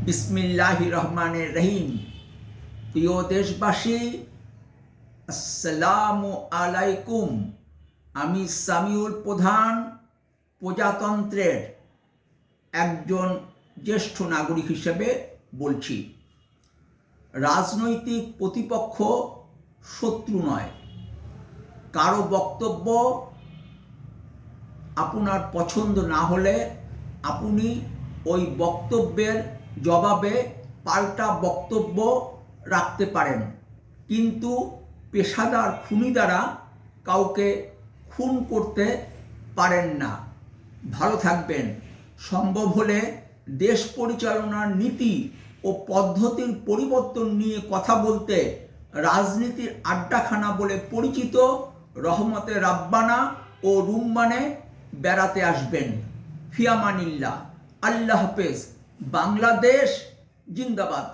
বিসমিল্লাহির রহমানির রহিম। প্রিয় দেশবাসী, আসসালামু আলাইকুম। আমি সামিউল প্রধান প্রজাতন্ত্রের একজন জ্যেষ্ঠ নাগরিক হিসেবে বলছি। রাজনৈতিক প্রতিপক্ষ শত্রু নয়। কারো বক্তব্য আপনার পছন্দ না হলে আপনি ওই বক্তব্যের জবাবে পাল্টা বক্তব্য রাখতে পারেন, কিন্তু পেশাদার খুনি দ্বারা কাউকে খুন করতে পারেন না। ভালো থাকবেন। সম্ভব হলে দেশ পরিচালনার নীতি ও পদ্ধতির পরিবর্তন নিয়ে কথা বলতে রাজনীতির আড্ডাখানা বলে পরিচিত রহমতে রাব্বানা ও রুম্মানে বেড়াতে আসবেন। ফিয়ামানিল্লাহ। আল্লাহ হাফেজ। বাংলাদেশ জিন্দাবাদ।